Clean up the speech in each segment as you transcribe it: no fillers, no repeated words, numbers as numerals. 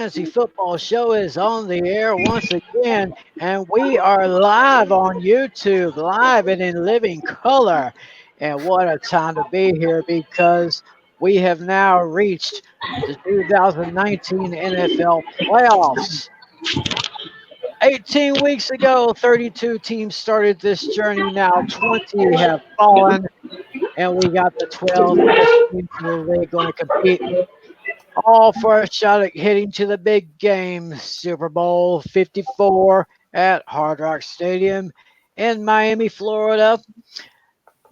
Fantasy Football Show is on the air once again, and we are live on YouTube, live and in living color. And what a time to be here because we have now reached the 2019 NFL playoffs. 18 weeks ago, 32 teams started this journey. Now 20 have fallen, and we got the 12 best teams in the league going to compete all for a shot at hitting to the big game, Super Bowl 54 at Hard Rock Stadium in Miami, Florida.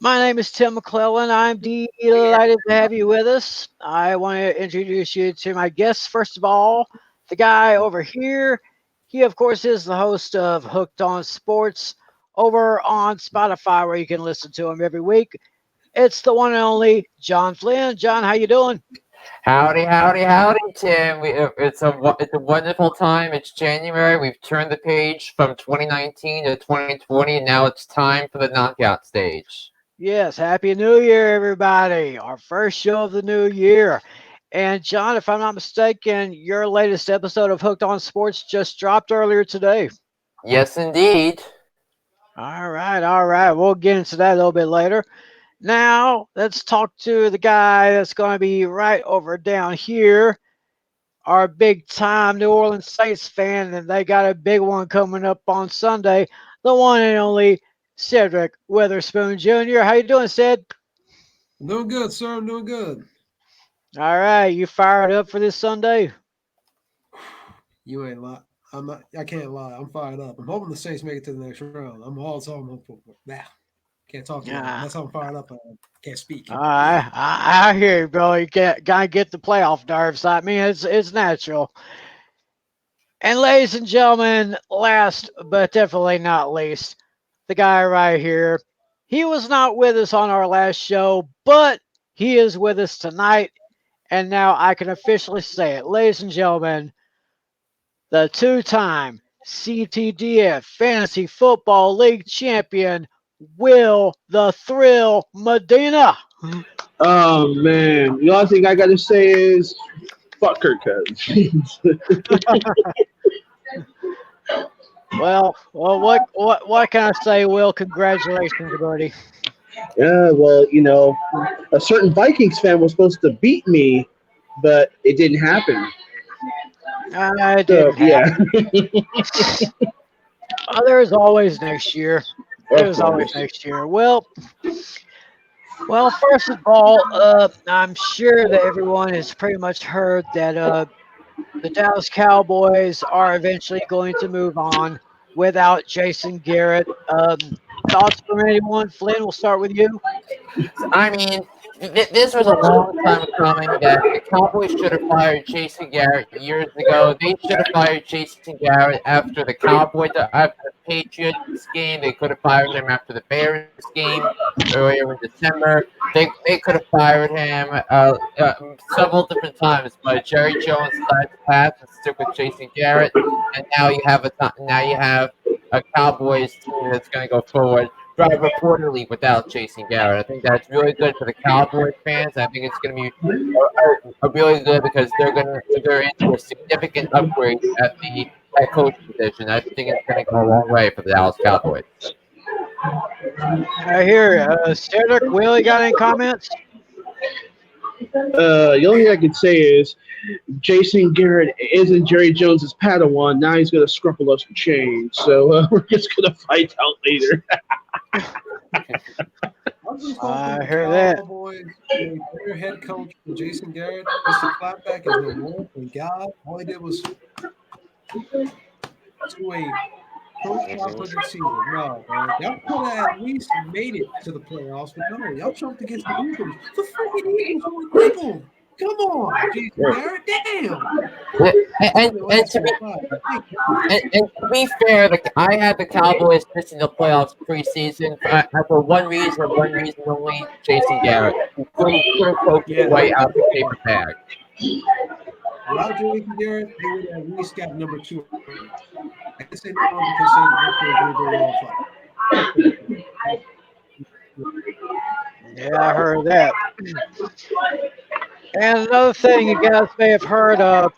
My name is Tim McClellan. I'm delighted to have you with us. I want to introduce you to my guests. First of all, the guy over here. He, of course, is the host of Hooked on Sports over on Spotify, where you can listen to him every week. It's the one and only John Flynn. John, how you doing? Howdy, howdy, howdy, Tim. It's a wonderful time. It's January. We've turned the page from 2019 to 2020, and now it's time for the knockout stage. Yes, Happy New Year, everybody. Our first show of the new year. And John, if I'm not mistaken, your latest episode of Hooked on Sports just dropped earlier today. Yes, indeed. All right, all right. We'll get into that a little bit later. Now, let's talk to the guy that's going to be right over down here, our big time New Orleans Saints fan, and they got a big one coming up on Sunday. The one and only Cedric Witherspoon Jr. How you doing, Ced? I'm doing good, sir. I'm doing good. All right, you fired up for this Sunday? You ain't lie. I'm not. I can't lie. I'm fired up. I'm hoping the Saints make it to the next round. That's all I'm hopeful for. Nah, can't talk to you. Yeah. That's how I'm fired up. I can't speak. All right, I hear you, bro. You gotta get the playoff nerves. I mean, it's natural. And ladies and gentlemen, last but definitely not least, the guy right here. He was not with us on our last show, but he is with us tonight. And now I can officially say it, ladies and gentlemen, the two-time CTDF Fantasy Football League champion, Will the Thrill Medina. Oh man, the only thing I gotta say is fuck her, cuz. Well, what can I say, Will? Congratulations, buddy. Yeah, well, a certain Vikings fan was supposed to beat me, but it didn't happen. I So didn't yeah, have. There's always next year. There's always next year. Well, first of all, I'm sure that everyone has pretty much heard that the Dallas Cowboys are eventually going to move on without Jason Garrett. Thoughts from anyone? Flynn, we'll start with you. I mean, this was a long time coming that the Cowboys should have fired Jason Garrett years ago. They should have fired Jason Garrett after the Patriots game. They could have fired him after the Bears game earlier in December. They could have fired him several different times, but Jerry Jones decided to pass and stick with Jason Garrett, and now you have a Cowboys team that's going to go forward reportedly without Jason Garrett. I think that's really good for the Cowboys fans. I think it's going to be really good because they're into a significant upgrade at the head coach position. I think it's going to go a long way for the Dallas Cowboys. I hear Cedric, Will, you got any comments? the only thing I can say is Jason Garrett isn't Jerry Jones's Padawan. Now he's gonna scruffle us for change. So we're just gonna fight out later. I hear that. Cowboys, their head coach, Jason Garrett, Mr. Clapback is no more. Thank God. All he did was to a post-500 season. No, man. Y'all could have at least made it to the playoffs, but no, y'all choked against the Eagles. The freaking Eagles were illegal. Come on, Jason Garrett. Damn. And to be fair, I had the Cowboys missing the playoffs preseason for one reason only: Jason Garrett. He couldn't coach his way out the paper bag. Without Jason Garrett, they would have at least got number 2. I can say no because they did very well. Yeah, I heard that. And another thing you guys may have heard of,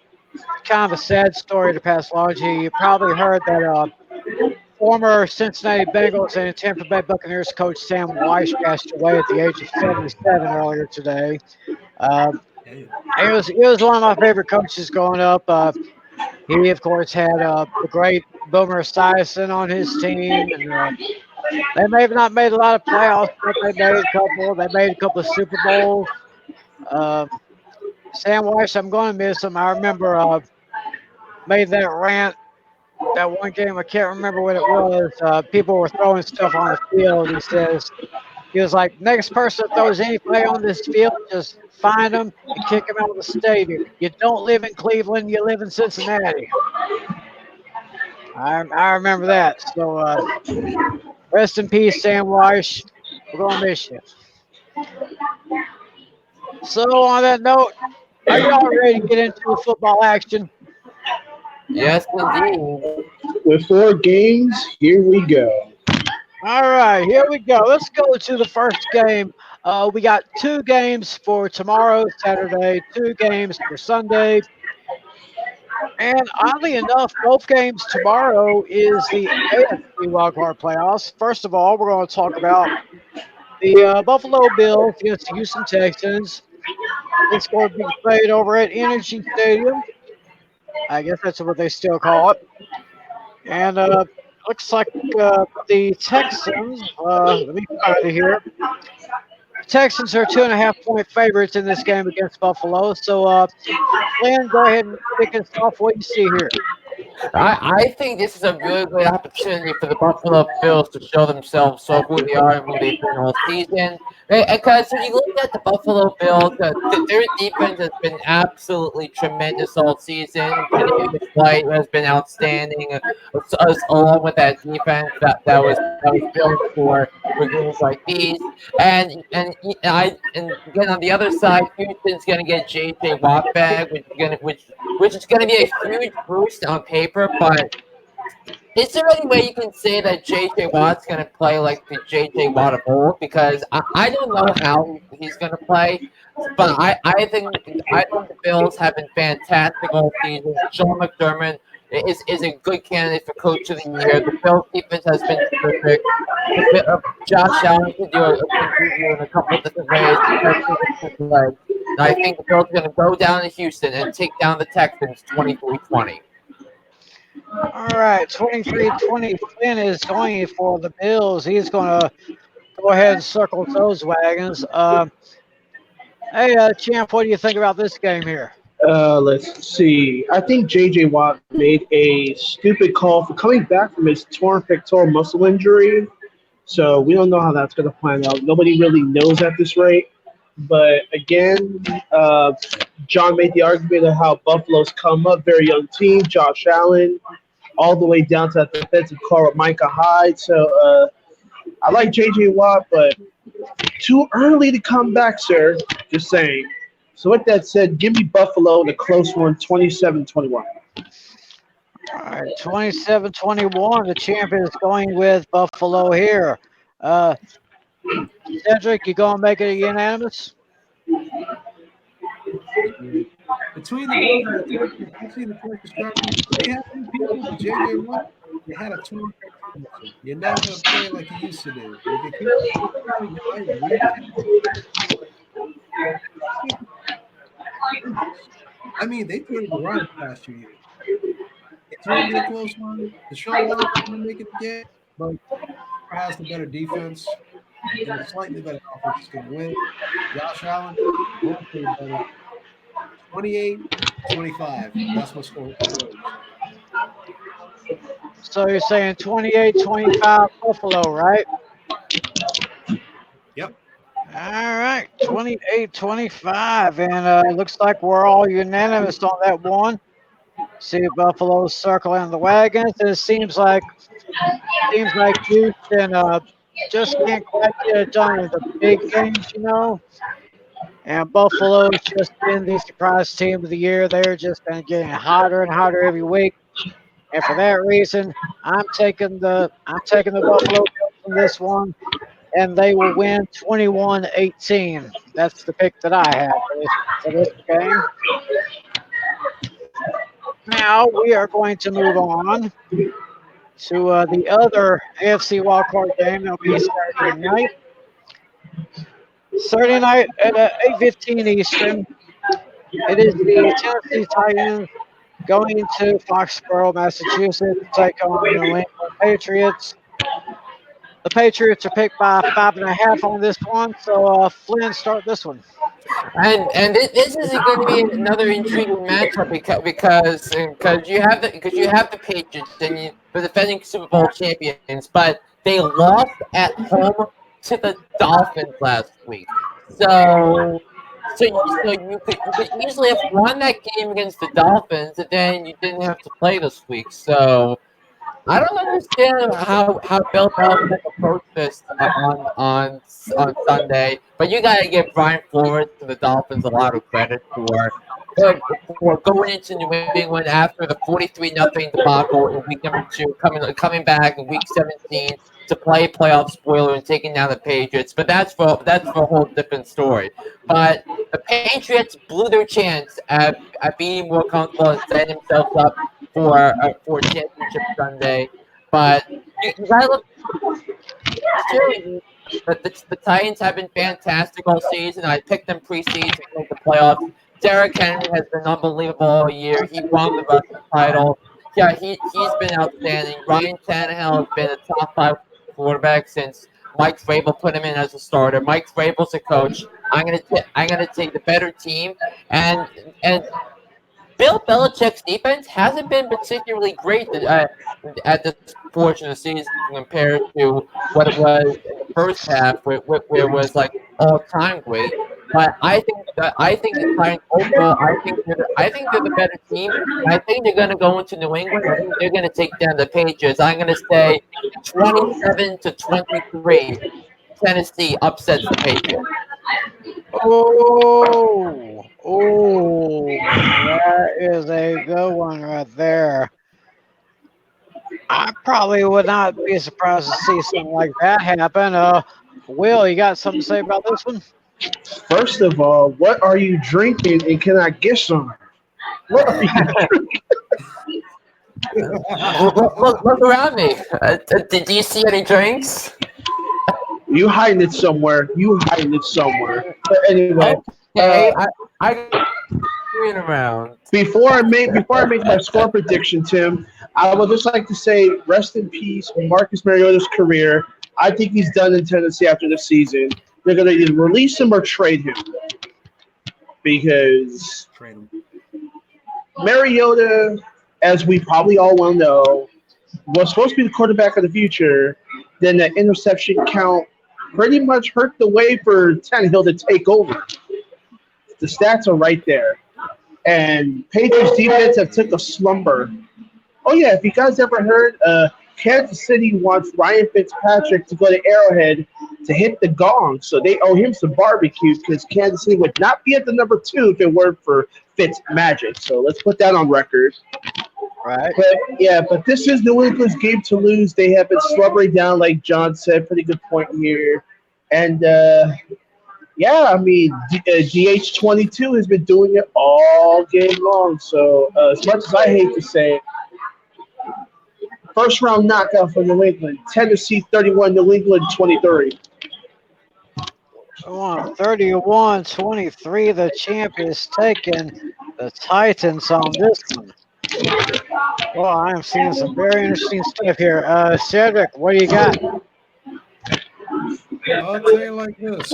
kind of a sad story to pass along to you. You probably heard that former Cincinnati Bengals and Tampa Bay Buccaneers coach Sam Weiss passed away at the age of 77 earlier today. Uh, Yeah. he was one of my favorite coaches growing up. He, of course, had the great Boomer Esiason on his team, and they may have not made a lot of playoffs, but they made a couple. They made a couple of Super Bowls. Um, Sam Weiss, I'm going to miss him. I remember made that rant that one game. I can't remember what it was. People were throwing stuff on the field. He was like, next person that throws anybody on this field, just find them and kick them out of the stadium. You don't live in Cleveland, you live in Cincinnati. I remember that. So rest in peace, Sam Weiss. We're gonna miss you. So on that note, are y'all ready to get into the football action? Yes, indeed. With 4 games, here we go. All right, here we go. Let's go to the first game. We got 2 games for tomorrow, Saturday, 2 games for Sunday. And oddly enough, both games tomorrow is the AFC wildcard playoffs. First of all, we're going to talk about the Buffalo Bills against the Houston Texans. It's going to be played over at Energy Stadium. I guess that's what they still call it. And looks like the Texans, let me find it here. Texans are 2.5 point favorites in this game against Buffalo. So, Lynn, go ahead and kick us off. What do you see here? I think this is a really great opportunity for the Buffalo Bills to show themselves so who they are and who they've been all season. Because when you look at the Buffalo Bills, their defense has been absolutely tremendous all season. Today's White has been outstanding, along with that defense that was built for games like these. And again on the other side, Houston's going to get J.J. Watt back, which is going to be a huge boost on paper, but is there any way you can say that J.J. Watt's going to play like the J.J. Watt of old? Because I don't know how he's going to play, but I think the Bills have been fantastic all season. Sean McDermott is a good candidate for Coach of the Year. The Bills defense has been terrific. The bit of Josh Allen can do in a couple of different ways, especially with his legs. And I think the Bills are going to go down to Houston and take down the Texans 23-20. All right, 23-20. Flynn is going for the Bills. He's going to go ahead and circle those wagons. Hey, Champ, what do you think about this game here? Let's see. I think J.J. Watt made a stupid call for coming back from his torn pectoral muscle injury. So we don't know how that's going to plan out. Nobody really knows at this rate. But again, John made the argument of how Buffalo's come up, very young team, Josh Allen, all the way down to that defensive core with Micah Hyde. So I like J.J. Watt, but too early to come back, sir. Just saying. So with that said, give me Buffalo in a close one, 27-21. All right, 27-21. The champ is going with Buffalo here. Cedric, you going to make it a unanimous? Between the Bills and the Texans, especially the Texans, they have some people, but J.J. Watt, they had a torn pectoral. You're not going to play like you used to do. If you I mean, they played the run the past 2 years. It's going to be a close one. Deshaun Watson going to make it again, but has the better defense and a slightly better offense is going to win. Josh Allen won't play better. 28-25. That's my score. So you're saying 28-25 Buffalo, right? Yep. All right, 28-25. And it looks like we're all unanimous on that one. See Buffalo circling the wagons. And it seems like Houston just can't quite get it done in the big games, you know. And Buffalo's just been the surprise team of the year. They're just been getting hotter and hotter every week. And for that reason, I'm taking the Buffalo Bills in this one, and they will win 21-18. That's the pick that I have for this game. Now we are going to move on to the other AFC wildcard game. That'll be Saturday night. Saturday night at 8:15 Eastern. It is the Tennessee Titans going to Foxborough, Massachusetts, to take on the New England Patriots. The Patriots are picked by 5.5 on this one. So Flynn, start this one. This is going to be another intriguing matchup because you have the Patriots and the defending Super Bowl champions, but they lost at home to the Dolphins last week. So you could easily have won that game against the Dolphins, and then you didn't have to play this week. So I don't understand how Bill Belichick approached this on Sunday, but you got to give Brian Flores and the Dolphins a lot of credit for going into New England after the 43-0 debacle in week number 2, coming back in week 17 to play playoff spoiler and taking down the Patriots. But that's for a whole different story. But the Patriots blew their chance at being more comfortable and setting themselves up for championship Sunday. But you gotta look seriously. But the Titans have been fantastic all season. I picked them preseason to make the playoffs. Derrick Henry has been unbelievable all year. He won the rushing title. Yeah, he's been outstanding. Ryan Tannehill has been a top 5 quarterback since Mike Vrabel put him in as a starter. Mike Vrabel's a coach. I'm gonna take the better team, and Bill Belichick's defense hasn't been particularly great at this portion of the season compared to what it was in the first half, where it was like all-time great. But I think the Titans overall, I think they're the better team. I think they're going to go into New England. I think they're going to take down the Patriots. I'm going to say 27-23. Tennessee upsets the Patriots. Oh, that is a good one right there. I probably would not be surprised to see something like that happen. Will, you got something to say about this one? First of all, what are you drinking, and can I get some? What are you drinking? Look around me. Did you see any drinks? You hiding it somewhere. But anyway, Okay, I around. before I make my score prediction, Tim, I would just like to say rest in peace Marcus Mariota's career. I think he's done in Tennessee after the season. They're going to either release him or trade him because Mariota, as we probably all well know, was supposed to be the quarterback of the future. Then that interception count pretty much hurt the way for Tannehill to take over. The stats are right there. And Patriots defense have took a slumber. Oh, yeah, if you guys ever heard, Kansas City wants Ryan Fitzpatrick to go to Arrowhead to hit the gong. So they owe him some barbecue because Kansas City would not be at the number 2 if it weren't for Fitz magic. So let's put that on record. Right. But this is New England's game to lose. They have been slumbering down, like John said. Pretty good point here. And, DH22 has been doing it all game long. So as much as I hate to say it, first round knockout for New England. Tennessee 31, New England 23. 31-23, the champ is taking the Titans on this one. Well, I am seeing some very interesting stuff here. Cedric, what do you got? I'll tell you like this.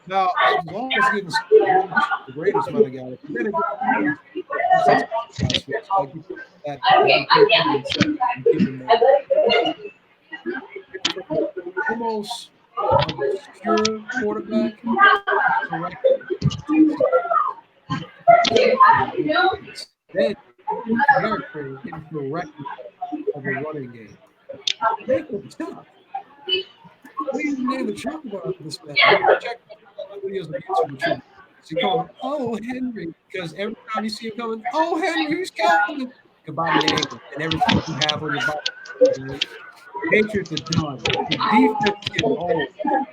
Now, as long as getting the greatest amount of guys, you're going to get almost obscure quarterback. Then Garrett into the record of a running game. Make it tough. We didn't even talk about this man. Check out videos on YouTube. So you call him, oh, Henry, because every time you see him coming, oh, Henry's coming. Goodbye, the ankle, and everything you have on your body. Patriots are done. The defense is getting old.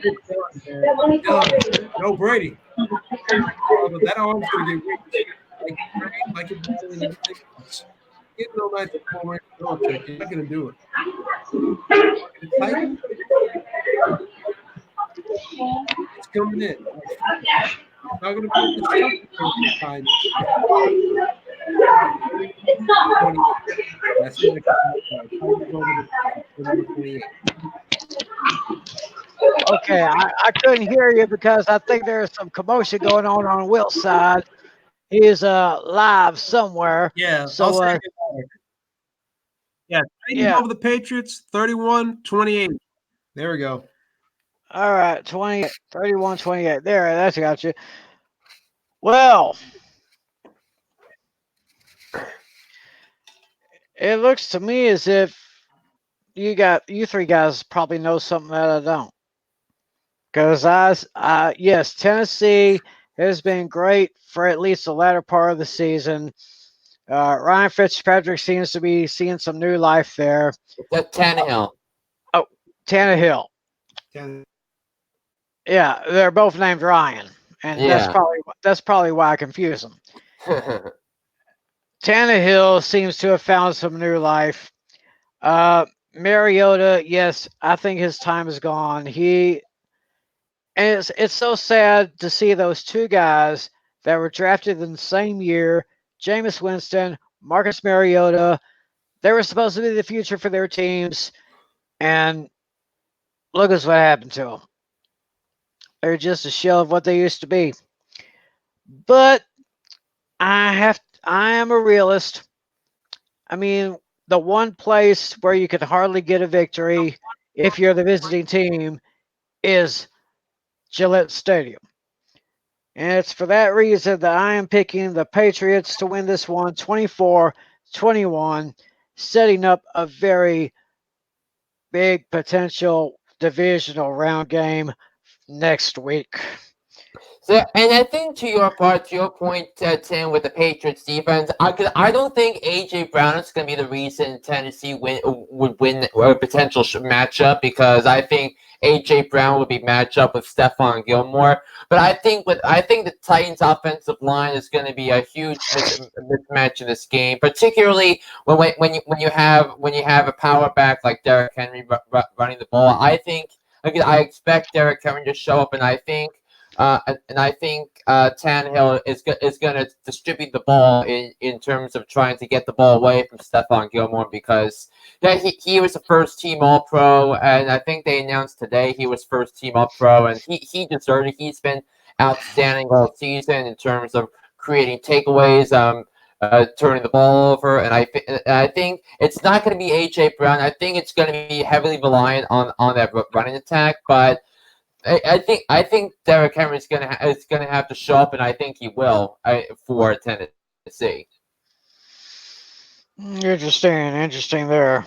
It's done, man. Done. No Brady. But that arm's going to get weak. Like your body and everything else. Get no nice former Randy Belichick. You're not going to do it. The Titans, it's coming in. It's not going to be able to suffocate the Titans. That's it. Titans over the 28. Okay, I couldn't hear you because I think there's some commotion going on Will's side. He is live somewhere. Yeah, So I'll say it. Yeah, Titans yeah. over the Patriots, 31-28. There we go. All right, 31-28. There, that's got you. Well, it looks to me as if you three guys probably know something that I don't. Because yes, Tennessee has been great for at least the latter part of the season. Ryan Fitzpatrick seems to be seeing some new life there. That's Tannehill. Oh, Tannehill. Yeah, they're both named Ryan, and Yeah. that's probably why I confuse them. Tannehill seems to have found some new life. Mariota, yes, I think his time is gone. It's so sad to see those two guys that were drafted in the same year, Jameis Winston, Marcus Mariota. They were supposed to be the future for their teams, and look at what happened to them. They're just a shell of what they used to be. But I am a realist. I mean, the one place where you could hardly get a victory if you're the visiting team is Gillette Stadium. And it's for that reason that I am picking the Patriots to win this one 24-21, setting up a very big potential divisional round game next week. So, and I think to your point, Tim, with the Patriots defense, I don't think A.J. Brown is going to be the reason Tennessee would win a potential matchup, because I think A.J. Brown would be matched up with Stephon Gilmore. But I think the Titans' offensive line is going to be a huge mismatch in this game, particularly when you have a power back like Derrick Henry running the ball. I expect Derrick Henry to show up, and I think Tannehill is going to distribute the ball in terms of trying to get the ball away from Stephon Gilmore, because he was a first team All Pro, and I think they announced today he was first team All Pro, and he deserved it. He's been outstanding all season in terms of creating takeaways, turning the ball over, and I think it's not going to be A.J. Brown. I think it's going to be heavily reliant on that running attack, but I think Derrick Henry is gonna have to show up, and I think he will for Tennessee. Interesting there.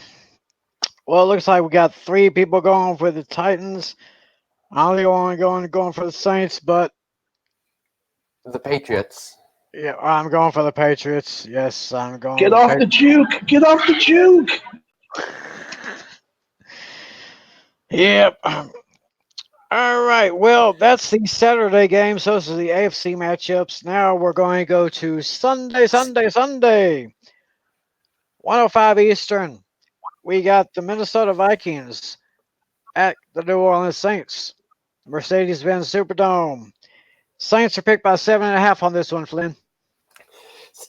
Well, it looks like we got three people going for the Titans. I only want going for the Saints, but the Patriots. Yeah, I'm going for the Patriots. Yes, I'm going. Get off the juke! Get off the juke! Yep. All right. Well, that's the Saturday games. Those are the AFC matchups. Now we're going to go to Sunday. 105 Eastern. We got the Minnesota Vikings at the New Orleans Saints. Mercedes-Benz Superdome. Saints are picked by 7.5 on this one, Flynn.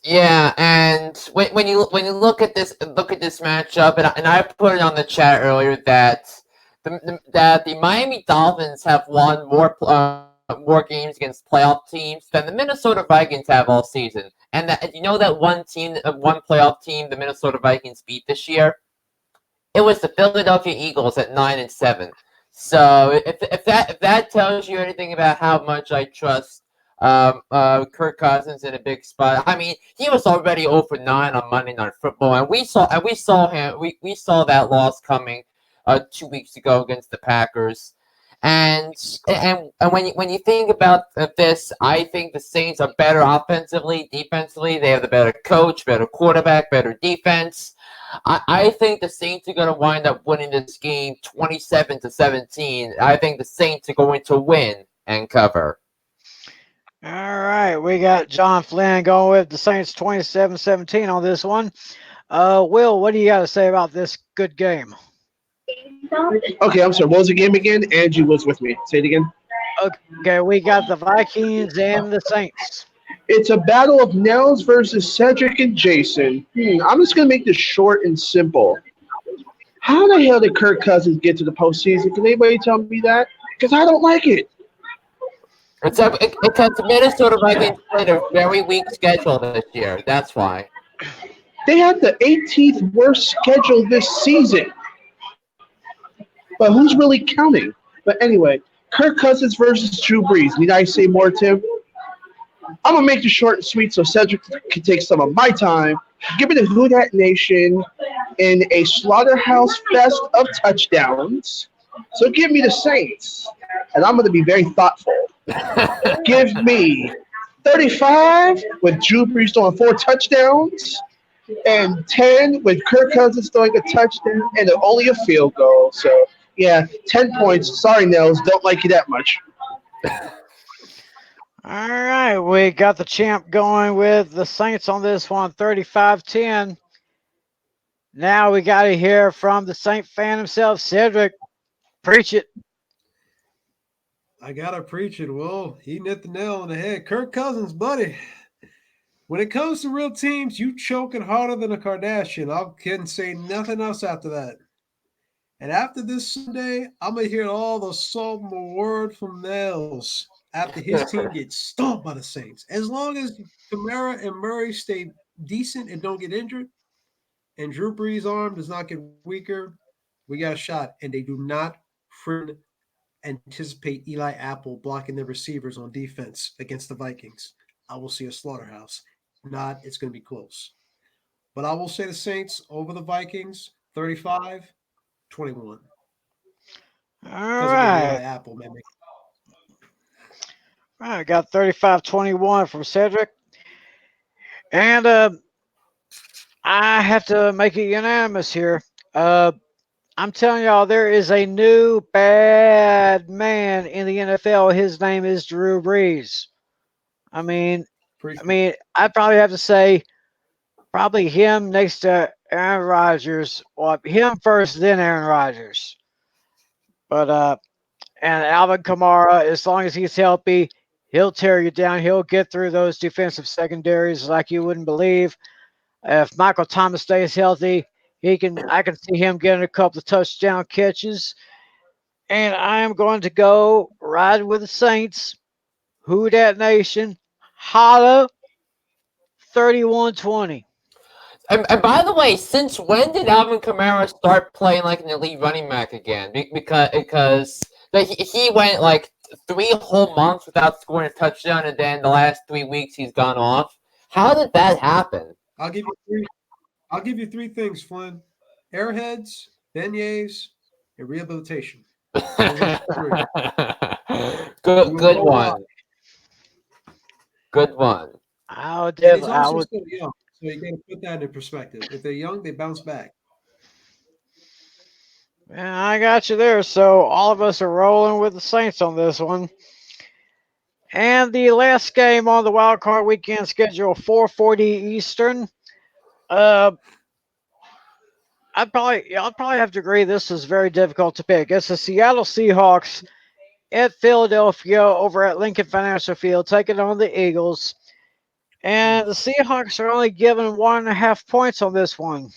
Yeah, and when you look at this matchup, and I put it on the chat earlier that the Miami Dolphins have won more games against playoff teams than the Minnesota Vikings have all season, and that one playoff team the Minnesota Vikings beat this year, it was the Philadelphia Eagles at 9-7. So if that tells you anything about how much I trust Kirk Cousins in a big spot. I mean, he was already 0-9 on Monday Night Football, and we saw that loss coming 2 weeks ago against the Packers. And when you think about this, I think the Saints are better offensively, defensively. They have the better coach, better quarterback, better defense. I think the Saints are going to wind up winning this game 27-17. I think the Saints are going to win and cover. All right, we got John Flynn going with the Saints 27-17 on this one. Will, what do you got to say about this good game? Okay, I'm sorry. What was the game again? Angie was with me. Say it again. Okay, we got the Vikings and the Saints. It's a battle of Nels versus Cedric and Jason. I'm just gonna make this short and simple. How the hell did Kirk Cousins get to the postseason? Can anybody tell me that? Because I don't like it. Because the Minnesota Vikings played a very weak schedule this year. That's why. They had the 18th worst schedule this season. But who's really counting? But anyway, Kirk Cousins versus Drew Brees. Need I say more, Tim? I'm gonna make this short and sweet so Cedric can take some of my time. Give me the Who Dat Nation in a slaughterhouse fest of touchdowns. So give me the Saints, and I'm gonna be very thoughtful. Give me 35 with Drew Brees throwing 4 touchdowns, and 10 with Kirk Cousins throwing a touchdown and only a field goal. So yeah, 10 points. Sorry, Nels, don't like you that much. All right, we got the champ going with the Saints on this one, 35-10. Now we got to hear from the Saint fan himself, Cedric. Preach it. I gotta preach it, Will. He hit the nail on the head. Kirk Cousins, buddy. When it comes to real teams, you choking harder than a Kardashian. I can't say nothing else after that. And after this Sunday, I'm gonna hear all the sophomore word from Nels after his team gets stomped by the Saints. As long as Kamara and Murray stay decent and don't get injured, and Drew Brees' arm does not get weaker, we got a shot. And they do not anticipate Eli Apple blocking their receivers on defense against the Vikings. I will see a slaughterhouse. If not, it's going to be close. But I will say the Saints over the Vikings, 35-21. All Because right. again, Eli Apple, man. All right, got 35-21 from Cedric. And I have to make it unanimous here. I'm telling y'all, there is a new bad man in the NFL. His name is Drew Brees. I mean, I'd probably have to say probably him next to Aaron Rodgers. Well, him first, then Aaron Rodgers. But and Alvin Kamara, as long as he's healthy, he'll tear you down. He'll get through those defensive secondaries like you wouldn't believe. If Michael Thomas stays healthy, I can see him getting a couple of touchdown catches. And I am going to go ride with the Saints. Who Dat Nation? Holla 31-20. And by the way, since when did Alvin Kamara start playing like an elite running back again? Because he went like 3 whole months without scoring a touchdown, and then the last 3 weeks he's gone off. How did that happen? I'll give you 3 things, Flynn. Airheads, beignets, and rehabilitation. Good one. Good one. I He's would, also still young, so you got to put that in perspective. If they're young, they bounce back. yeah, I got you there. So all of us are rolling with the Saints on this one. And the last game on the wild card weekend schedule, 4:40 Eastern. I'll probably have to agree this is very difficult to pick. It's the Seattle Seahawks at Philadelphia over at Lincoln Financial Field, taking on the Eagles. And the Seahawks are only given 1.5 points on this one.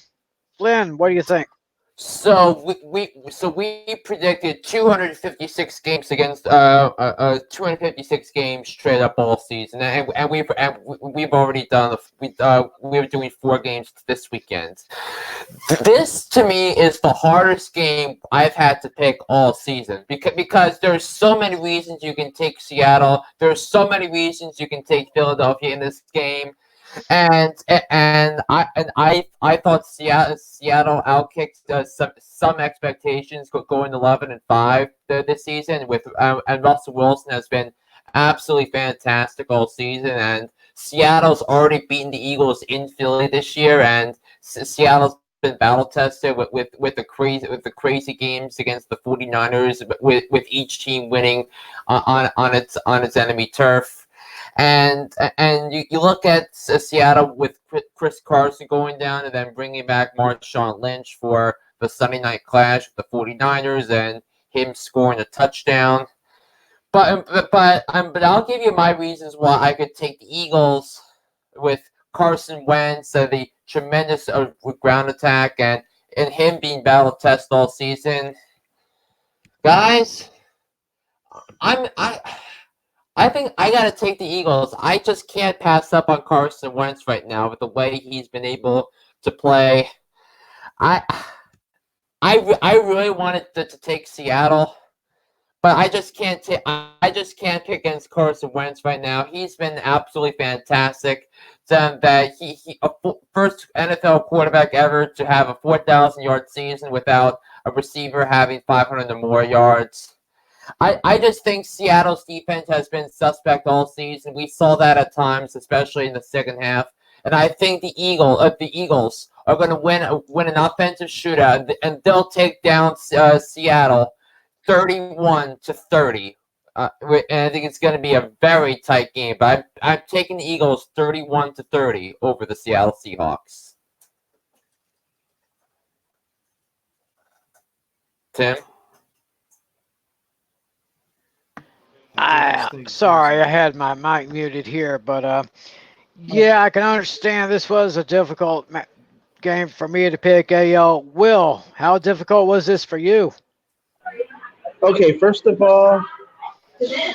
Flynn, what do you think? So we predicted 256 games against 256 games straight up all season, and we've already done we're doing 4 games this weekend. This to me is the hardest game I've had to pick all season because there's so many reasons you can take Seattle. There's so many reasons you can take Philadelphia in this game. And I thought Seattle outkicked some expectations going 11-5 this season and Russell Wilson has been absolutely fantastic all season, and Seattle's already beaten the Eagles in Philly this year, and Seattle's been battle tested with the crazy games against the 49ers with each team winning on its enemy turf. And you look at Seattle with Chris Carson going down and then bringing back Marshawn Lynch for the Sunday night clash with the 49ers and him scoring a touchdown. But I'll give you my reasons why I could take the Eagles with Carson Wentz and the tremendous ground attack and him being battle tested all season. Guys, I think I gotta take the Eagles. I just can't pass up on Carson Wentz right now with the way he's been able to play. I I really wanted to take Seattle, but I just can't pick against Carson Wentz right now. He's been absolutely fantastic. That he first NFL quarterback ever to have a 4,000-yard season without a receiver having 500 or more yards. I just think Seattle's defense has been suspect all season. We saw that at times, especially in the second half. And I think the Eagles are going to win an offensive shootout, and they'll take down Seattle 31-30. And I think it's going to be a very tight game. But I'm taking the Eagles 31-30 over the Seattle Seahawks. Tim? Sorry, I had my mic muted here, but yeah, I can understand this was a difficult game for me to pick. Will, how difficult was this for you? Okay, first of all,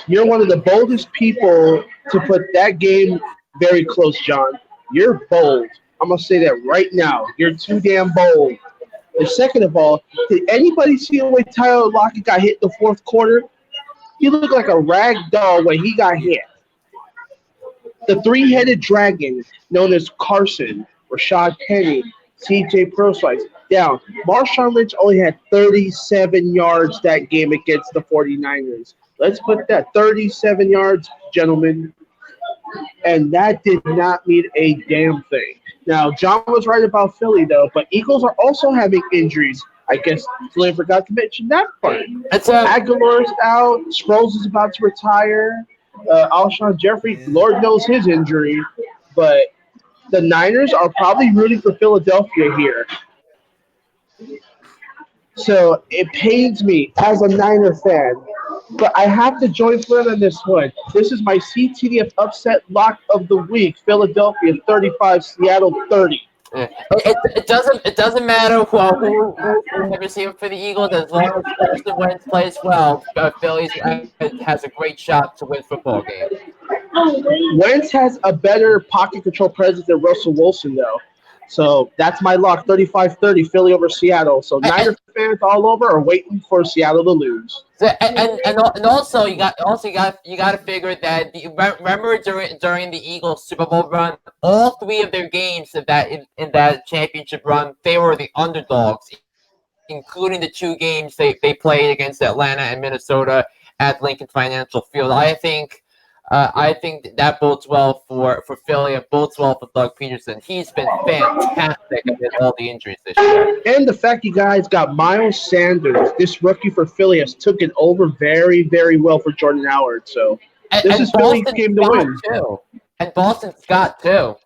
you're one of the boldest people to put that game very close, John. You're bold. I'm gonna say that right now. You're too damn bold. And second of all, did anybody see the way Tyler Lockett got hit in the fourth quarter? He looked like a rag doll when he got hit. The three-headed dragon known as Carson, Rashad Penny, C.J. Proswise, down. Marshawn Lynch only had 37 yards that game against the 49ers. Let's put that 37 yards, gentlemen. And that did not mean a damn thing. Now, John was right about Philly, though, but Eagles are also having injuries. I guess Flynn forgot to mention that part. Aguilar's out. Sproles is about to retire. Alshon Jeffrey, Lord knows his injury. But the Niners are probably rooting for Philadelphia here. So it pains me as a Niner fan. But I have to join Flynn on this one. This is my CTDF upset lock of the week. Philadelphia 35, Seattle 30. It doesn't matter who the receiver for the Eagles, as long as Carson Wentz plays well. Philly has a great shot to win football game. Wentz has a better pocket control presence than Russell Wilson, though. So that's my lock, 35-30, Philly over Seattle. So Niner fans all over are waiting for Seattle to lose. And also you got to figure that remember during the Eagles Super Bowl run, all three of their games in that championship run, they were the underdogs, including the two games they played against Atlanta and Minnesota at Lincoln Financial Field. I think that bodes well for Philly and bodes well for Doug Peterson. He's been fantastic amid all the injuries this year. And the fact you guys got Miles Sanders, this rookie for Philly, has taken over very, very well for Jordan Howard. So this is Philly's game to win. Too. And Boston Scott, too.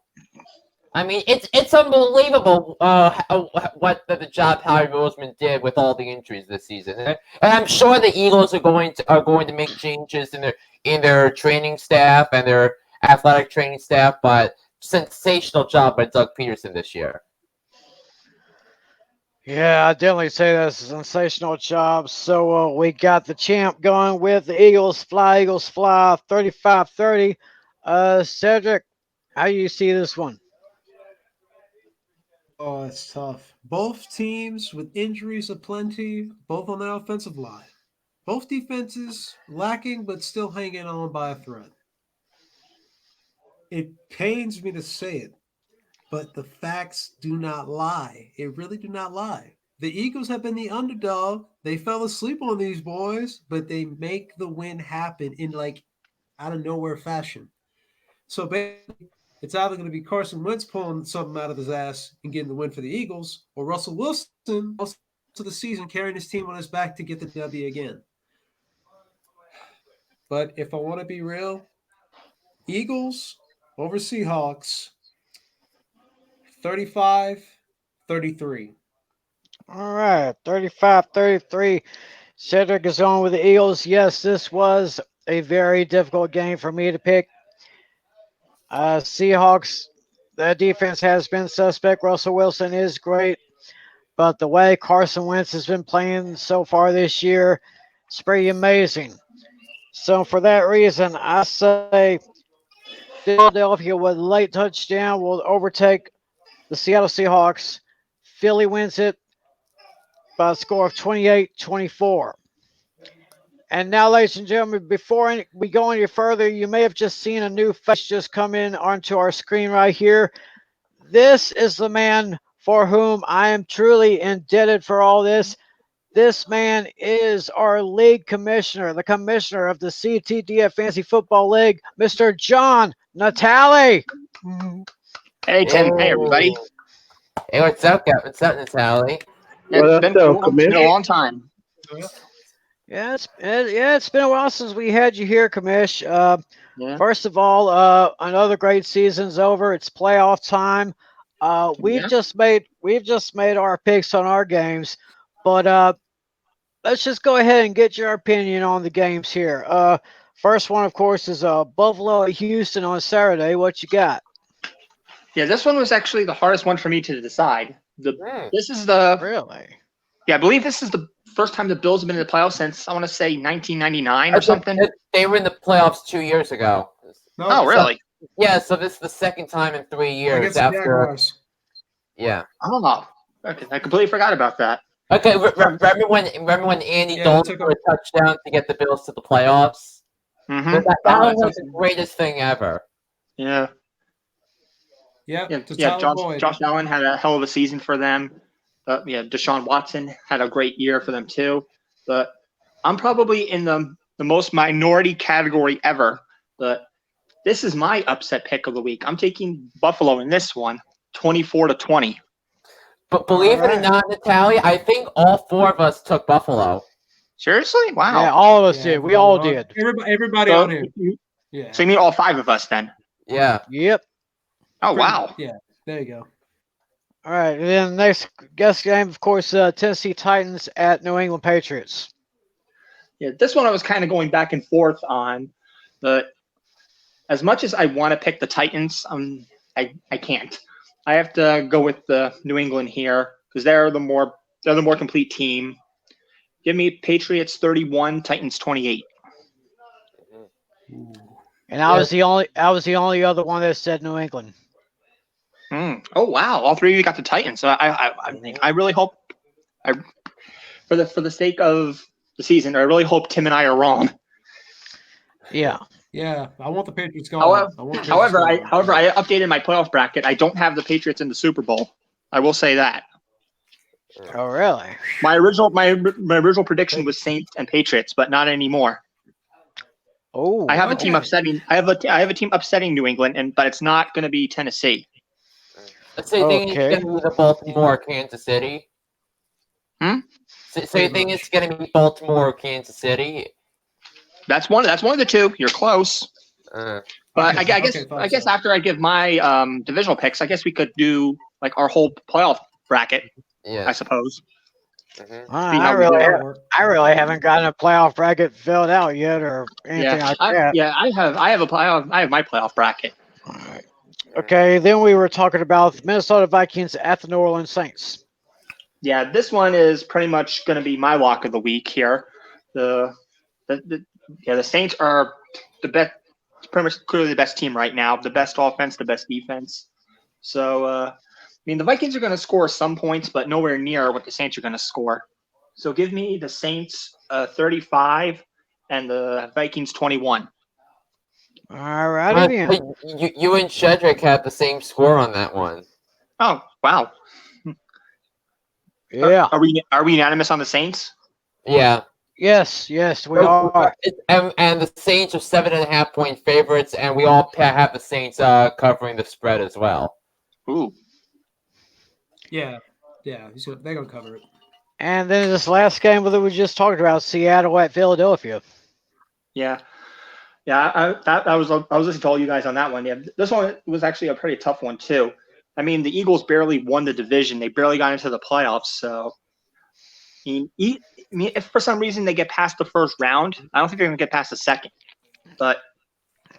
I mean, it's unbelievable what the job Howie Roseman did with all the injuries this season, and I'm sure the Eagles are going to make changes in their training staff and their athletic training staff. But sensational job by Doug Peterson this year. Yeah, I definitely say that's a sensational job. So we got the champ going with the Eagles fly, 35-30. Cedric, how do you see this one? Oh, it's tough. Both teams with injuries aplenty, both on the offensive line. Both defenses lacking, but still hanging on by a thread. It pains me to say it, but the facts do not lie. It really do not lie. The Eagles have been the underdog. They fell asleep on these boys, but they make the win happen in out of nowhere fashion. So basically, it's either going to be Carson Wentz pulling something out of his ass and getting the win for the Eagles, or Russell Wilson also the season carrying his team on his back to get the W again. But if I want to be real, Eagles over Seahawks 35-33. All right, 35-33. Cedric is on with the Eagles. Yes, this was a very difficult game for me to pick. Seahawks, their defense has been suspect. Russell Wilson is great, but the way Carson Wentz has been playing so far this year, it's pretty amazing. So for that reason, I say Philadelphia with a late touchdown will overtake the Seattle Seahawks. Philly wins it by a score of 28-24. And now, ladies and gentlemen, before we go any further, you may have just seen a new face just come in onto our screen right here. This is the man for whom I am truly indebted for all this. This man is our league commissioner, the commissioner of the CTDF Fantasy Football League, Mr. John Natale. Hey, Tim. Hey, everybody. Oh. Hey, what's up, guys? What's up, Natalie? What It's up, been, though, it's been a Commish? long time. Yeah, it's been a while since we had you here, Commish. Yeah. First of all, another great season's over. It's playoff time. We've Yeah. just made our picks on our games, but let's just go ahead and get your opinion on the games here. First one, of course, is Buffalo at Houston on Saturday. What you got? Yeah, this one was actually the hardest one for me to decide. Hmm. This is the Really? I believe this is the first time the Bills have been in the playoffs since I want to say 1999 or something. They were in the playoffs 2 years ago. No, Oh, really? Yeah, so this is the second time in 3 years Against the after. Jaguars. Yeah. Oh, okay. I completely forgot about that. Okay, remember when Andy Yeah, Dalton took scored a touchdown to get the Bills to the playoffs? Mm-hmm. That was like the greatest thing ever. Yeah. Yeah, Yeah. to Yeah. Tyler Boyd. Josh Allen had a hell of a season for them. Yeah. Deshaun Watson had a great year for them too. But I'm probably in the most minority category ever. But this is my upset pick of the week. I'm taking Buffalo in this one, 24-20. But believe it or Alright. not, Natalie, I think all 4 of us took Buffalo. Seriously? Wow. Yeah, all of us Yeah, did. We all did. Everybody So, out here. Yeah. so you mean all 5 of us then? Yeah. Yep. Oh, wow. Yeah, there you go. All right. And then the next guest game, of course, Tennessee Titans at New England Patriots. Yeah, this one I was kind of going back and forth on, but as much as I want to pick the Titans, I can't. I have to go with the New England here because they're the more complete team. Give me Patriots 31, Titans 28. And I was the only other one that said New England. Oh wow! All 3 of you got the Titans. So I really hope, for the sake of the season, I really hope Tim and I are wrong. Yeah. Yeah, I want the Patriots going. However, I updated my playoff bracket. I don't have the Patriots in the Super Bowl. I will say that. Oh, really? My original prediction was Saints and Patriots, but not anymore. Oh. I have a team okay. upsetting. I have a team upsetting New England, but it's not going to be Tennessee. Let's say think it's Okay. going to be the Baltimore, Kansas City. So you think it's going to be Baltimore or Kansas City? That's one of the 2. You're close. But I guess after I give my divisional picks, I guess we could do like our whole playoff bracket. Yeah. I suppose. Mm-hmm. I really haven't gotten a playoff bracket filled out yet or anything like that. I have my playoff bracket. All right. Okay, then we were talking about the Minnesota Vikings at the New Orleans Saints. Yeah, this one is pretty much going to be my lock of the week here. The Saints are the best, pretty much clearly the best team right now. The best offense, the best defense. So, the Vikings are going to score some points, but nowhere near what the Saints are going to score. So give me the Saints 35 and the Vikings 21. All righty then. You and Shedrick had the same score on that one. Oh, wow. Yeah. Are we unanimous on the Saints? Yeah. Yes, we are. And the Saints are 7.5-point favorites, and we all have the Saints covering the spread as well. Ooh. Yeah, they're going to cover it. And then this last game that we just talked about, Seattle at Philadelphia. Yeah. Yeah, I was listening to all you guys on that one. Yeah, this one was actually a pretty tough one too. I mean, the Eagles barely won the division; they barely got into the playoffs. So, I mean, if for some reason they get past the first round, I don't think they're going to get past the second. But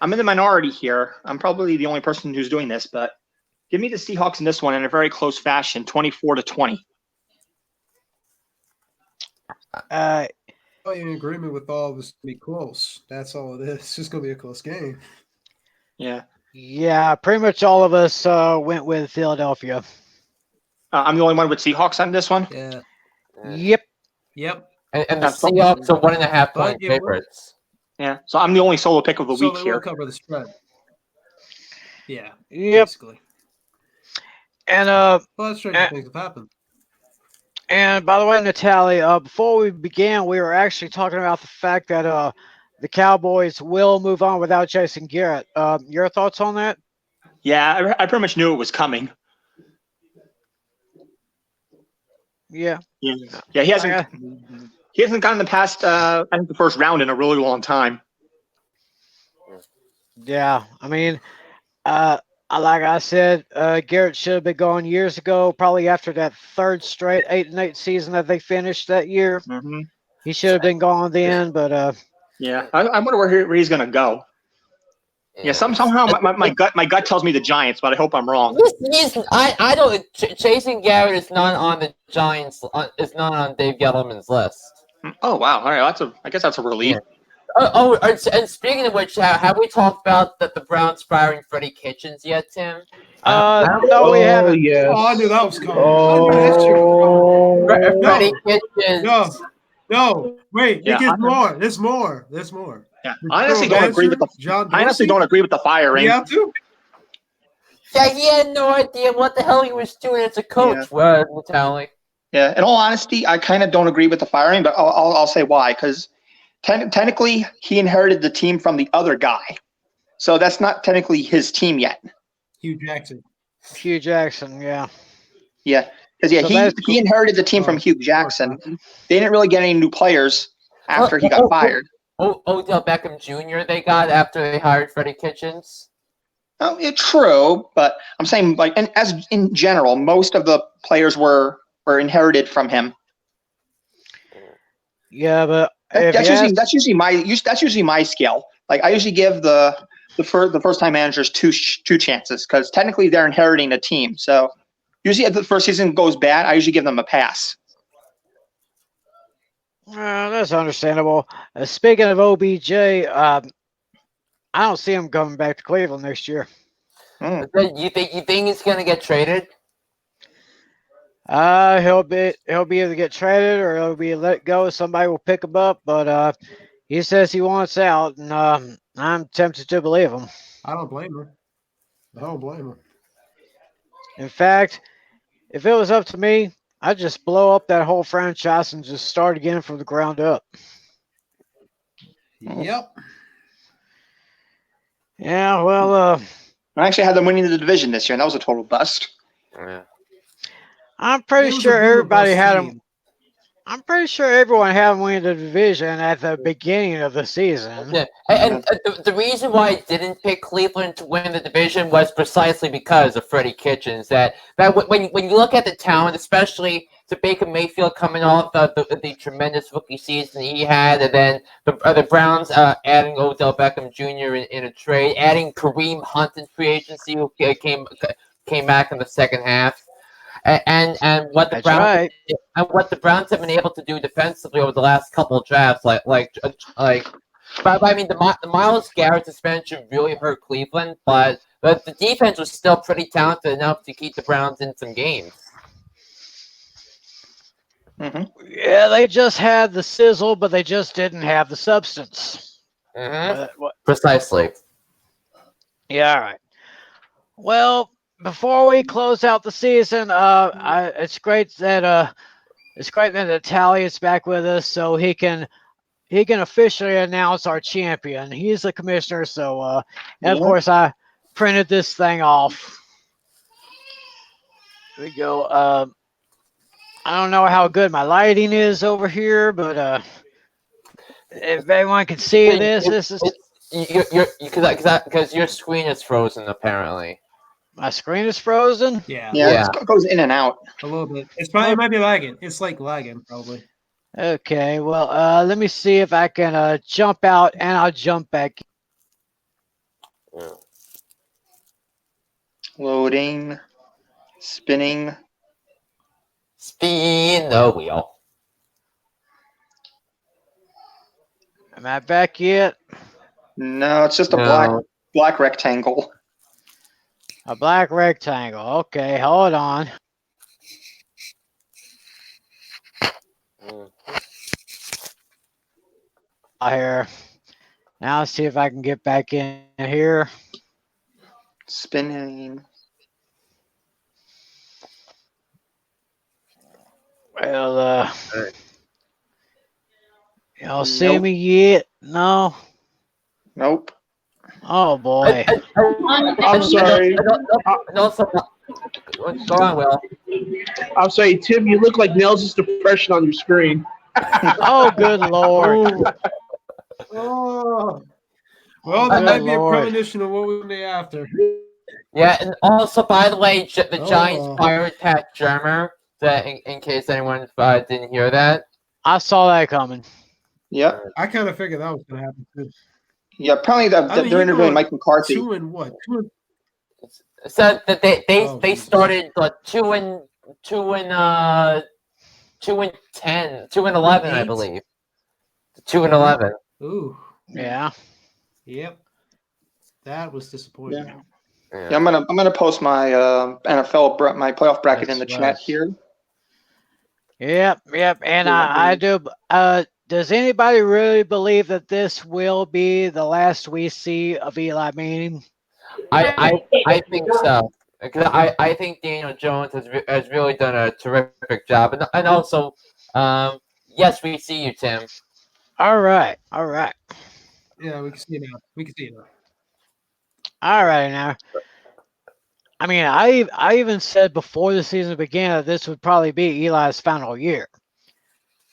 I'm in the minority here. I'm probably the only person who's doing this, but give me the Seahawks in this one in a very close fashion, 24-20. Uh, I'm in agreement with all of us to be close. That's all it is. It's just gonna be a close game. Yeah, yeah, pretty much all of us went with Philadelphia. I'm the only one with Seahawks on this one. Yeah. Yep. Yep. And the That's fine. Seahawks are 1.5 But point it worked. favorites. Yeah, so I'm the only solo pick of the So week they here. will cover the spread. Yeah. Yep. Basically. And Well, that's stranger and, things have happened. and by the way, Natalie, before we began, we were actually talking about the fact that the Cowboys will move on without Jason Garrett. Your thoughts on that? Yeah, I pretty much knew it was coming. Yeah. Yeah, he hasn't gotten the past I think the first round in a really long time. Yeah. I mean, like I said, Garrett should have been gone years ago, probably after that third straight 8-8 season that they finished that year. Mm-hmm. He should have been gone then, but Yeah, I wonder where he's gonna go. Yeah, somehow my gut tells me the Giants, but I hope I'm wrong. I don't. Chasing Garrett is not on the Giants. Is not on Dave Gettleman's list. Oh wow! All right, I guess that's a relief. Yeah. And speaking of which, have we talked about the Browns firing Freddie Kitchens yet, Tim? no, we haven't. Yes. Oh, I knew that was coming. I knew that shit was coming. Freddie Kitchens. No, wait. Yeah, it gets more. There's more. There's more. Yeah, I honestly don't agree with the firing. You have to? Yeah, he had no idea what the hell he was doing as a coach. Yeah. Natalie. Yeah, in all honesty, I kind of don't agree with the firing, but I'll say why. Because technically, he inherited the team from the other guy, so that's not technically his team yet. Hugh Jackson, yeah. Yeah, because he inherited the team from Hugh Jackson. They didn't really get any new players after he got fired. Odell Beckham Jr. they got after they hired Freddie Kitchens. Oh, yeah, true, but I'm saying as in general, most of the players were inherited from him. Yeah, but that's usually my scale. Like I usually give the first time managers two chances because technically they're inheriting a team. So usually if the first season goes bad, I usually give them a pass. That's understandable. Speaking of OBJ, I don't see him coming back to Cleveland next year. You think he's gonna get traded? He'll be either get traded or he'll be let go. Somebody will pick him up, but he says he wants out, and I'm tempted to believe him. I don't blame him. In fact, if it was up to me, I'd just blow up that whole franchise and just start again from the ground up. Yep. Yeah, well, I actually had them winning the division this year, and that was a total bust. Yeah. I'm pretty sure everybody had them. I'm pretty sure everyone had them winning the division at the beginning of the season. Yeah, and the reason why I didn't pick Cleveland to win the division was precisely because of Freddie Kitchens. That when you look at the talent, especially to Baker Mayfield coming off the tremendous rookie season he had, and then the Browns adding Odell Beckham Jr. in a trade, adding Kareem Hunt in free agency, who came back in the second half. And what the Browns have been able to do defensively over the last couple of drafts, but I mean the Myles Garrett suspension really hurt Cleveland, but the defense was still pretty talented enough to keep the Browns in some games. Mm-hmm. Yeah, they just had the sizzle, but they just didn't have the substance. Mm-hmm. Precisely. Yeah, all right. Well, before we close out the season, it's great that Natalia is back with us, so he can officially announce our champion. He's the commissioner, so and of course I printed this thing off. Here we go. I don't know how good my lighting is over here, but if everyone can see this is Because your screen is frozen apparently. My screen is frozen. Yeah, Yeah. It goes in and out. a little bit. It's probably it might be lagging. It's like lagging probably. Okay, well, let me see if I can jump out and I'll jump back. Loading, spinning. Spin the wheel. Am I back yet? No, it's just a No. black rectangle. A black rectangle. Okay, hold on. Here. Now let's see if I can get back in here. Spinning. Well, y'all see me yet? No. Nope. Oh boy. I'm sorry. No, go on, Will. I'm sorry, Tim. You look like Nels' depression on your screen. Oh, good lord. Oh, well, Good that might be lord. a premonition of what we may after. Yeah, and also, by the way, the Oh, Giants well. fired Pat Germer. That in case anyone didn't hear that. I saw that coming. Yep. I kind of figured that was going to happen too. Yeah. Apparently, they're you're interviewing going Mike McCarthy. 2-what? So that they Jesus. started like 2-10, 2-11, I 8? believe. 2-11. Ooh. Yeah. Yep. That was disappointing. Yeah. Yeah, I'm gonna post my NFL my playoff bracket in the That's chat right. here. Yep. And Yeah. I do. Does anybody really believe that this will be the last we see of Eli Manning? I think so. Because I think Daniel Jones has really done a terrific job, and also, yes, we see you, Tim. All right. Yeah, we can see it now. All right now. I mean, I even said before the season began that this would probably be Eli's final year.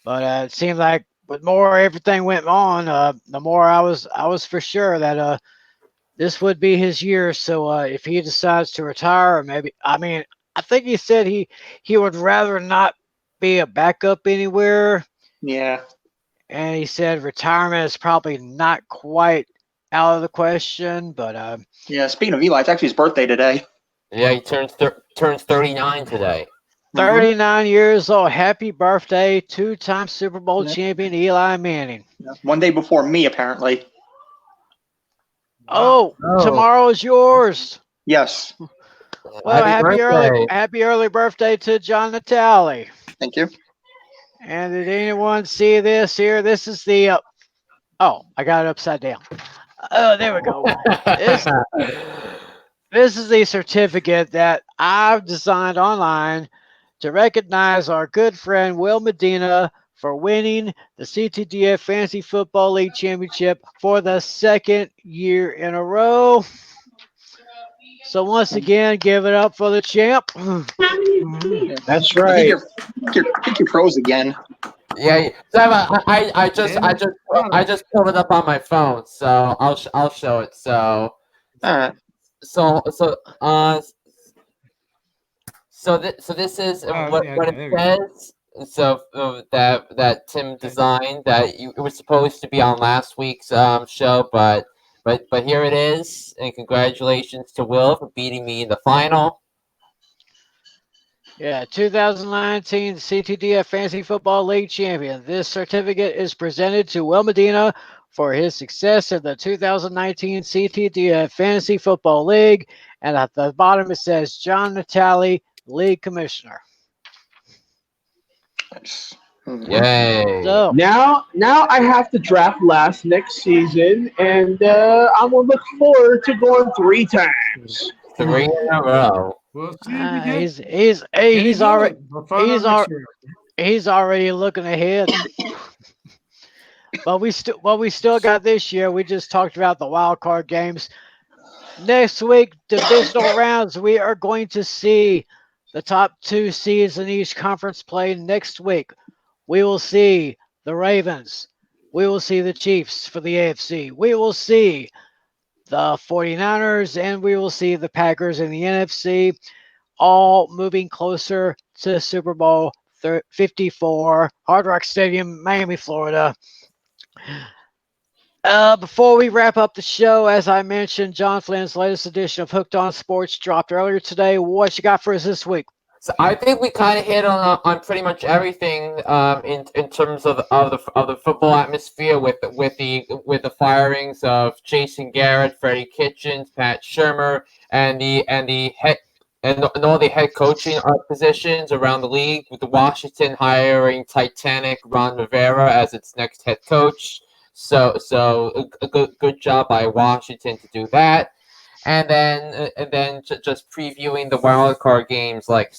But it seemed like with more everything went on, the more I was for sure that this would be his year. So if he decides to retire, or maybe I think he said he would rather not be a backup anywhere, Yeah. and he said retirement is probably not quite out of the question. But Yeah. Speaking of Eli, it's actually his birthday today. Yeah, he turns 39 today. 39 years old. Happy birthday, two-time Super Bowl Yeah. champion Eli Manning. Yeah. One day before me, apparently. Oh, tomorrow's yours. Yes. Well, birthday. happy early birthday to John Natale. Thank you. And did anyone see this here? This is the oh, I got it upside down. Oh, there we go. This is the certificate that I've designed online to recognize our good friend Will Medina for winning the CTDF Fantasy Football League Championship for the second year in a row. So once again, give it up for the champ. That's I right. think you're pros again. Yeah, so I just pulled it up on my phone, so I'll show it. So All right. so this is what it says. So that Tim designed that it was supposed to be on last week's show, but here it is, and congratulations to Will for beating me in the final. Yeah, 2019 CTDF Fantasy Football League champion. This certificate is presented to Will Medina for his success in the 2019 CTDF Fantasy Football League. And at the bottom it says John Natale, League Commissioner. Nice. Yay! So Now I have to draft last next season, and I'm gonna look forward to going 3 times. 3 in a row. We'll see if we get. he's already looking ahead. But we still got this year. We just talked about the wild card games. Next week, divisional rounds. We are going to see the top 2 seeds in each conference play next week. We will see the Ravens, We will see the Chiefs for the AFC. We will see the 49ers, and we will see the Packers in the NFC, all moving closer to Super Bowl 54, Hard Rock Stadium, Miami, Florida. Before we wrap up the show, as I mentioned, John Flynn's latest edition of Hooked on Sports dropped earlier today. What you got for us this week? So I think we kind of hit on pretty much everything in terms of the football atmosphere with the firings of Jason Garrett, Freddie Kitchens, Pat Shermer, and the head and all the head coaching positions around the league, with the Washington hiring Titanic Ron Rivera as its next head coach. So a good job by Washington to do that. And then just previewing the wild card games like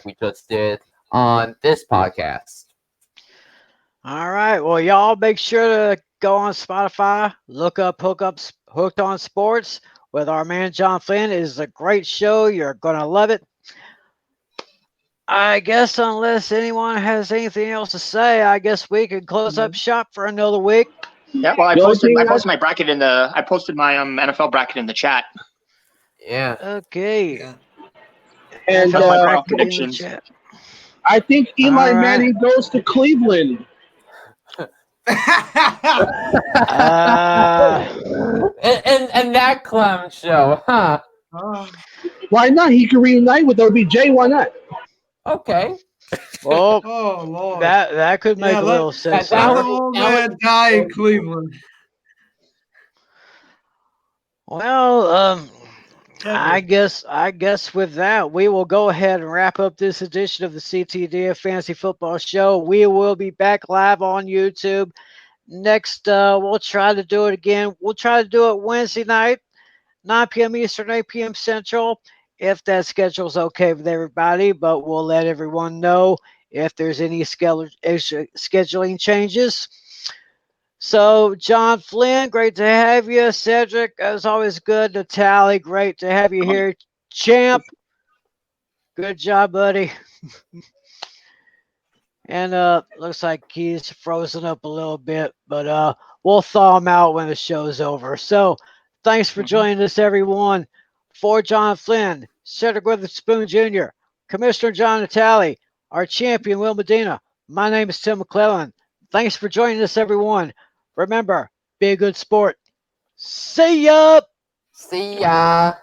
we just did on this podcast. All right. Well, y'all make sure to go on Spotify, look up Hooked on Sports with our man John Flynn. It is a great show. You're going to love it. I guess unless anyone has anything else to say, I guess we can close up shop for another week. Yeah, well, I The only posted thing my bracket I posted my NFL bracket in the chat. Yeah. Okay. Yeah. And NFL my bracket in the predictions. chat. I think Eli All right. Manning goes to Cleveland. And that clown show, huh? Why not? He can reunite with OBJ. Why not? Okay. Well, Oh Lord. that could make Yeah, a little sense. that Let would the there. old that would- man die in Cleveland. Well, I Ever. guess with that, we will go ahead and wrap up this edition of the CTDF Fantasy Football Show. We will be back live on YouTube next. We'll try to do it again. We'll try to do it Wednesday night, 9 p.m. Eastern, 8 p.m. Central, if that schedule's okay with everybody. But we'll let everyone know if there's any scheduling changes. So, John Flynn, great to have you. Cedric, as always, good. Natalie, great to have you here. Champ, good job, buddy. And looks like he's frozen up a little bit, but we'll thaw him out when the show's over. So, thanks for joining us, everyone. For John Flynn, Cedric Witherspoon Jr., Commissioner John Natale, our champion, Will Medina, my name is Tim McClellan. Thanks for joining us, everyone. Remember, be a good sport. See ya! See ya.